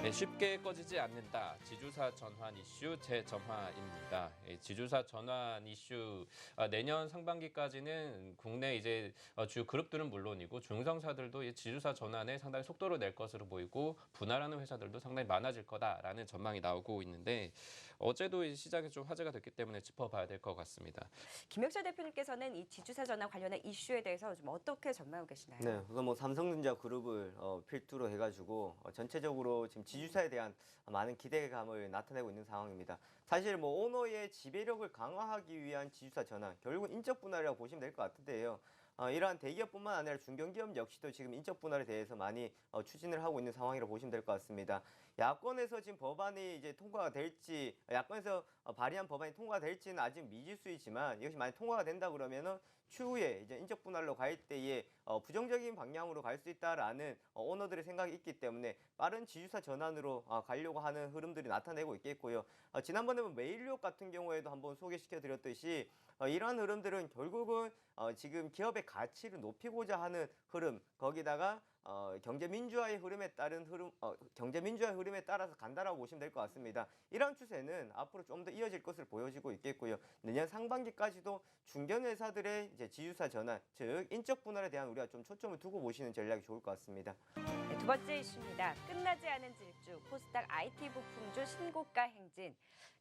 네, 쉽게 꺼지지 않는다. 지주사 전환 이슈 재점화입니다. 지주사 전환 이슈 내년 상반기까지는 국내 이제 주요 그룹들은 물론이고 중성사들도 이 지주사 전환에 상당히 속도를 낼 것으로 보이고 분할하는 회사들도 상당히 많아질 거다라는 전망이 나오고 있는데 어제도 이 시장에 좀 화제가 됐기 때문에 짚어봐야 될 것 같습니다. 김영철 대표님께서는 이 지주사 전환 관련한 이슈에 대해서 좀 어떻게 전망하고 계시나요? 네, 우선 뭐 삼성전자 그룹을 필두로 해가지고 전체적으로 지금 지주사에 대한 많은 기대감을 나타내고 있는 상황입니다. 사실 뭐 오너의 지배력을 강화하기 위한 지주사 전환, 결국은 인적 분할이라고 보시면 될 것 같은데요. 이러한 대기업뿐만 아니라 중견기업 역시도 지금 인적 분할에 대해서 많이 추진을 하고 있는 상황이라고 보시면 될 것 같습니다. 야권에서 지금 법안이 이제 통과가 될지, 야권에서 발의한 법안이 통과될지는 아직 미지수이지만 이것이 만약 통과가 된다 그러면은 추후에 이제 인적 분할로 갈 때에 부정적인 방향으로 갈 수 있다라는 오너들의 생각이 있기 때문에 빠른 지주사 전환으로 가려고 하는 흐름들이 나타내고 있겠고요. 지난번에 메일유업 같은 경우에도 한번 소개시켜 드렸듯이 이러한 흐름들은 결국은 지금 기업의 가치를 높이고자 하는 흐름, 거기다가 경제 민주화의 흐름에 따른 경제 민주화의 흐름에 따라서 간다라고 보시면 될 것 같습니다. 이러한 추세는 앞으로 좀 더 이어질 것을 보여지고 있겠고요. 내년 상반기까지도 중견 회사들의 이제 지주사 전환, 즉 인적 분할에 대한 우리가 좀 초점을 두고 보시는 전략이 좋을 것 같습니다. 네, 두 번째 이슈입니다. 끝나지 않은 질주, 코스닥 IT 부품주 신고가 행진.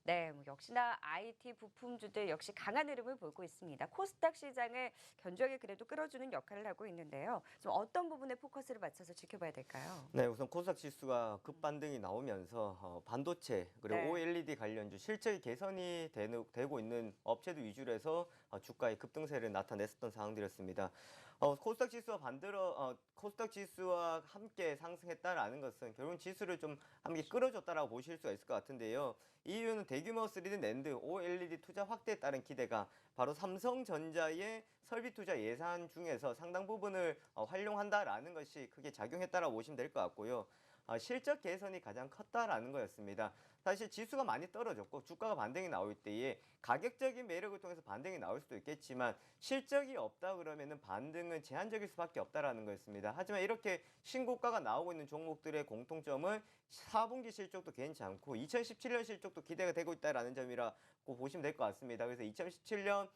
네, 뭐 역시나 IT 부품주들 역시 강한 흐름을 보이고 있습니다. 코스닥 시장을 견조하게 그래도 끌어주는 역할을 하고 있는데요. 좀 어떤 부분에 포커스를 맞춰서 지켜봐야 될까요? 네, 우선 코스닥 지수가 급반등이 나오면서 반도체 그리고 네. OLED 관련주 실적이 개선이 되고 있는 업체들 위주로 해서 주가의 급등세를 나타냈었던 상황들이었습니다. 코스닥 지수와 함께 상승했다라는 것은 결국 지수를 좀 함께 끌어줬다라고 보실 수가 있을 것 같은데요. 이유는 대규모 3D 낸드, OLED 투자 확대에 따른 기대가 바로 삼성전자의 설비 투자 예산 중에서 상당 부분을 활용한다라는 것이 크게 작용했다라고 보시면 될 것 같고요. 실적 개선이 가장 컸다라는 거였습니다. 사실 지수가 많이 떨어졌고 주가가 반등이 나올 때에 가격적인 매력을 통해서 반등이 나올 수도 있겠지만 실적이 없다 그러면은 반등은 제한적일 수밖에 없다라는 거였습니다. 하지만 이렇게 신고가가 나오고 있는 종목들의 공통점은 4분기 실적도 괜찮고 2017년 실적도 기대가 되고 있다라는 점이라고 보시면 될 것 같습니다. 그래서 2017년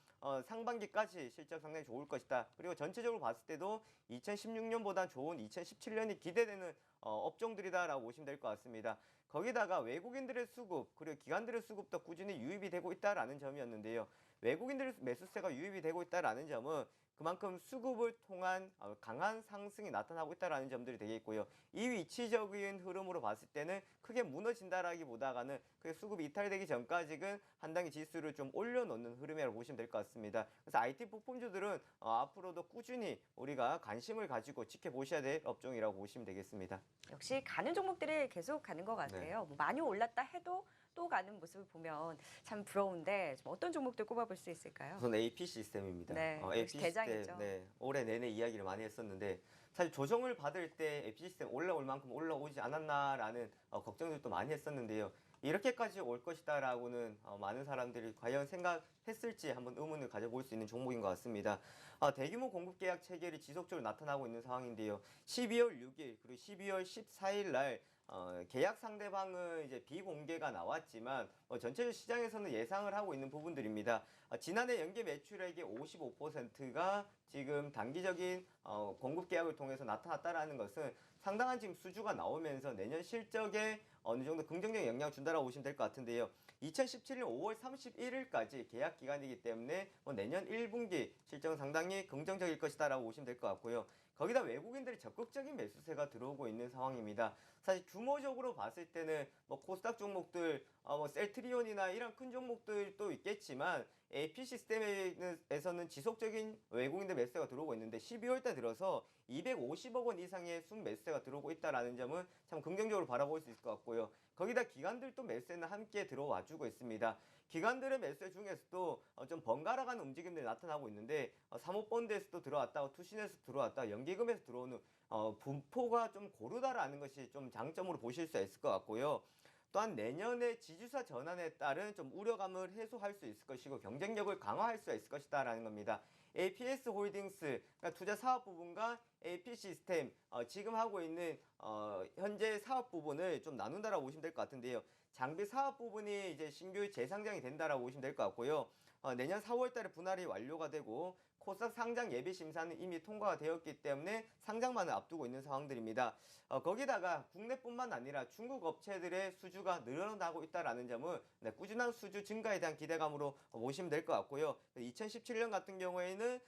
상반기까지 실적 상당히 좋을 것이다. 그리고 전체적으로 봤을 때도 2016년보다 좋은 2017년이 기대되는 업종들이다라고 보시면 될 것 같습니다. 거기다가 외국인들의 수급 그리고 기관들의 수급도 꾸준히 유입이 되고 있다라는 점이었는데요. 외국인들의 매수세가 유입이 되고 있다라는 점은 그만큼 수급을 통한 강한 상승이 나타나고 있다는 점들이 되겠고요. 이 위치적인 흐름으로 봤을 때는 크게 무너진다라기보다는 크게 수급이 이탈되기 전까지는 한 단계 지수를 좀 올려놓는 흐름이라고 보시면 될 것 같습니다. 그래서 IT 부품주들은 앞으로도 꾸준히 우리가 관심을 가지고 지켜보셔야 될 업종이라고 보시면 되겠습니다. 역시 가는 종목들이 계속 가는 것 같아요. 뭐 많이 올랐다 해도 또 가는 모습을 보면 참 부러운데 좀 어떤 종목들 꼽아볼 수 있을까요? 우선 AP 시스템입니다. 네, 역시 AP 대장이죠. 시스템, 네, 올해 내내 이야기를 많이 했었는데 사실 조정을 받을 때 AP 시스템 올라올 만큼 올라오지 않았나라는 걱정들도 많이 했었는데요. 이렇게까지 올 것이다라고는 많은 사람들이 과연 생각했을지 한번 의문을 가져볼 수 있는 종목인 것 같습니다. 대규모 공급 계약 체결이 지속적으로 나타나고 있는 상황인데요. 12월 6일 그리고 12월 14일 날 계약 상대방은 이제 비공개가 나왔지만 전체적 시장에서는 예상을 하고 있는 부분들입니다. 지난해 연계 매출액의 55%가 지금 단기적인 공급 계약을 통해서 나타났다라는 것은 상당한 지금 수주가 나오면서 내년 실적에 어느 정도 긍정적 영향을 준다라고 보시면 될 것 같은데요. 2017년 5월 31일까지 계약 기간이기 때문에 내년 1분기 실적은 상당히 긍정적일 것이다라고 보시면 될 것 같고요. 거기다 외국인들이 적극적인 매수세가 들어오고 있는 상황입니다. 사실 규모적으로 봤을 때는 코스닥 종목들, 셀트리온이나 이런 큰 종목들도 있겠지만 AP 시스템에서는 지속적인 외국인들 매수세가 들어오고 있는데 12월 달 들어서 250억 원 이상의 순매수세가 들어오고 있다는 점은 참 긍정적으로 바라볼 수 있을 것 같고요. 거기다 기관들도 매수세는 함께 들어와 주고 있습니다. 기관들의 매수세 중에서도 좀 번갈아가는 움직임들이 나타나고 있는데 사모펀드에서도 들어왔다가 투신에서 들어왔다가 연기금에서 들어오는 분포가 좀 고르다라는 것이 좀 장점으로 보실 수 있을 것 같고요. 또한 내년에 지주사 전환에 따른 좀 우려감을 해소할 수 있을 것이고 경쟁력을 강화할 수 있을 것이다라는 겁니다. APS 홀딩스 그러니까 투자 사업 부분과 AP 시스템 지금 하고 있는 현재 사업 부분을 좀 나눈다라고 보시면 될 것 같은데요. 장비 사업 부분이 이제 신규 재상장이 된다라고 보시면 될 것 같고요. 내년 4월달에 분할이 완료가 되고 코스닥 상장 예비 심사는 이미 통과가 되었기 때문에 상장만을 앞두고 있는 상황들입니다. 거기다가 국내뿐만 아니라 중국 업체들의 수주가 늘어나고 있다라는 점은 꾸준한 수주 증가에 대한 기대감으로 보시면 될 것 같고요. 2017년 같은 경우에는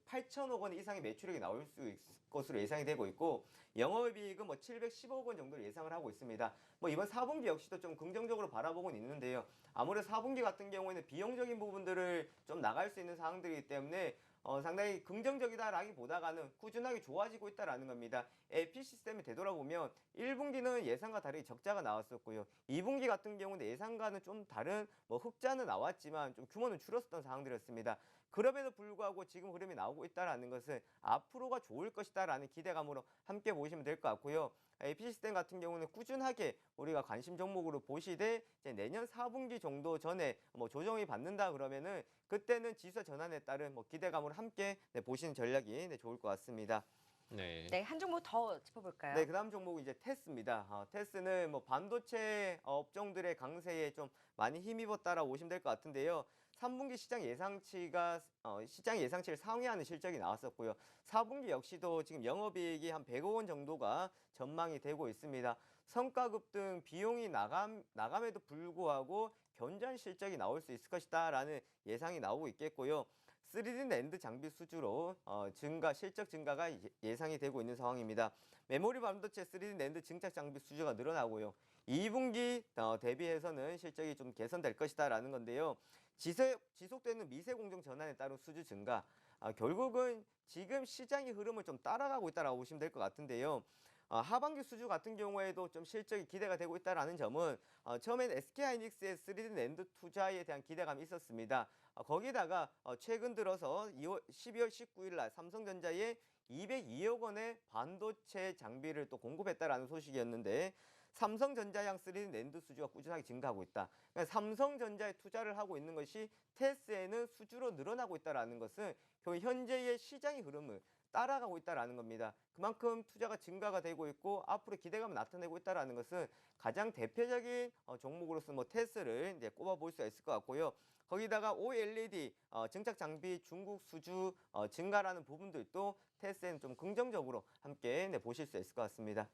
8천억 원 이상의 매출액이 나올 수 있을 것으로 예상이 되고 있고 영업이익은 710억 원 정도를 예상을 하고 있습니다. 이번 4분기 역시도 좀 긍정적으로 바라보고는 있는데요. 아무래도 4분기 같은 경우에는 비용적인 부분들을 좀 나갈 수 있는 상황들이기 때문에 상당히 긍정적이다라기보다는 꾸준하게 좋아지고 있다라는 겁니다. AP 시스템을 되돌아보면 1분기는 예상과 다르게 적자가 나왔었고요. 2분기 같은 경우는 예상과는 좀 다른 흑자는 나왔지만 좀 규모는 줄었었던 상황들이었습니다. 그럼에도 불구하고 지금 흐름이 나오고 있다는 것은 앞으로가 좋을 것이다라는 기대감으로 함께 보시면 될 것 같고요. AP 시스템 같은 경우는 꾸준하게 우리가 관심 종목으로 보시되 이제 내년 4분기 정도 전에 조정이 받는다 그러면은 그때는 지수사 전환에 따른 기대감으로 함께 보시는 전략이 좋을 것 같습니다. 네. 네, 한 종목 더 짚어볼까요? 네, 그다음 종목은 이제 테스입니다. 테스는 반도체 업종들의 강세에 좀 많이 힘입었다라고 보시면 될 것 같은데요. 3분기 시장 예상치가 시장 예상치를 상회하는 실적이 나왔었고요. 4분기 역시도 지금 영업이익이 한 100억 원 정도가 전망이 되고 있습니다. 성과급 등 비용이 나감에도 불구하고 견조한 실적이 나올 수 있을 것이다라는 예상이 나오고 있겠고요. 3D 낸드 장비 수주로 실적 증가가 예상이 되고 있는 상황입니다. 메모리 반도체 3D 낸드 증착 장비 수주가 늘어나고요. 2분기 대비해서는 실적이 좀 개선될 것이다라는 건데요. 지속되는 미세 공정 전환에 따른 수주 증가, 결국은 지금 시장의 흐름을 좀 따라가고 있다라고 보시면 될 것 같은데요. 하반기 수주 같은 경우에도 좀 실적이 기대가 되고 있다는 점은 처음엔 SK하이닉스의 3D 낸드 투자에 대한 기대감이 있었습니다. 거기다가 최근 들어서 12월 19일 날 삼성전자에 202억 원의 반도체 장비를 또 공급했다라는 소식이었는데 삼성전자양 3D 낸드 수주가 꾸준하게 증가하고 있다. 그러니까 삼성전자에 투자를 하고 있는 것이 테스에는 수주로 늘어나고 있다는 것은 결국 현재의 시장의 흐름을 따라가고 있다는 겁니다. 그만큼 투자가 증가가 되고 있고 앞으로 기대감을 나타내고 있다는 것은 가장 대표적인 종목으로서 테스를 이제 꼽아볼 수가 있을 것 같고요. 거기다가 OLED 증착 장비 중국 수주 증가라는 부분들도 테스에는 좀 긍정적으로 함께 보실 수 있을 것 같습니다.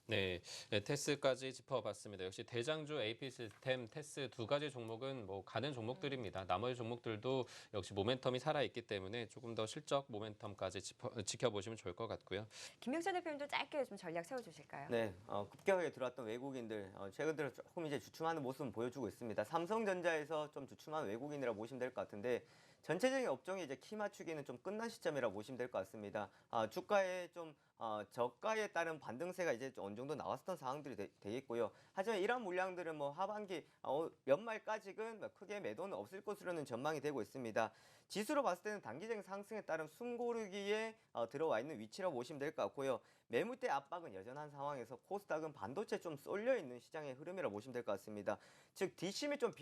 네, 테스까지 짚어봤습니다. 역시 대장주 AP 시스템, 테스 두 가지 종목은 가는 종목들입니다. 나머지 종목들도 역시 모멘텀이 살아있기 때문에 조금 더 실적 모멘텀까지 지켜보시면 좋을 것 같고요. 김명찬 대표님도 짧게 좀 전략 세워주실까요? 네, 급격하게 들어왔던 외국인들 최근 들어 조금 이제 주춤하는 모습을 보여주고 있습니다. 삼성전자에서 좀 주춤한 외국인이라고 보시면 될 것 같은데 전체적인 업종이 이제 키 맞추기는 좀 끝난 시점이라고 보시면 될 것 같습니다. 주가에 좀 저가에 따른 반등세가 이제 어느 정도 나왔었던 상황들이 되겠고요. 하지만 이런 물량들은 하반기 연말까지는 크게 매도는 없을 것으로는 전망이 되고 있습니다. 지수로 봤을 때는 단기적인 상승에 따른 숨고르기에 들어와 있는 위치라고 보시면 될 것 같고요. 매물대 압박은 여전한 상황에서 코스닥은 반도체 좀 쏠려 있는 시장의 흐름이라고 보시면 될 것 같습니다. 즉 뒷심이 좀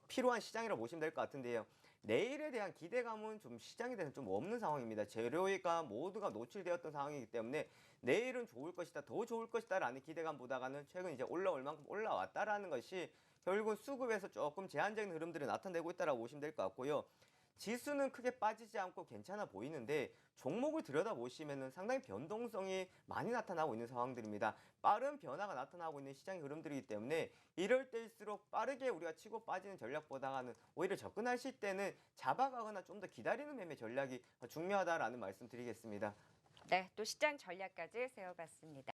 필요한 시장이라고 보시면 될 것 같은데요. 내일에 대한 기대감은 좀 시장에 대해서 좀 없는 상황입니다. 재료가 모두가 노출되었던 상황이기 때문에 내일은 좋을 것이다, 더 좋을 것이다라는 기대감보다는 최근 이제 올라올 만큼 올라왔다라는 것이 결국은 수급에서 조금 제한적인 흐름들이 나타내고 있다라고 보시면 될 것 같고요. 지수는 크게 빠지지 않고 괜찮아 보이는데 종목을 들여다보시면 상당히 변동성이 많이 나타나고 있는 상황들입니다. 빠른 변화가 나타나고 있는 시장의 흐름들이기 때문에 이럴 때일수록 빠르게 우리가 치고 빠지는 전략보다는 오히려 접근하실 때는 잡아가거나 좀 더 기다리는 매매 전략이 중요하다라는 말씀 드리겠습니다. 네, 또 시장 전략까지 세워봤습니다.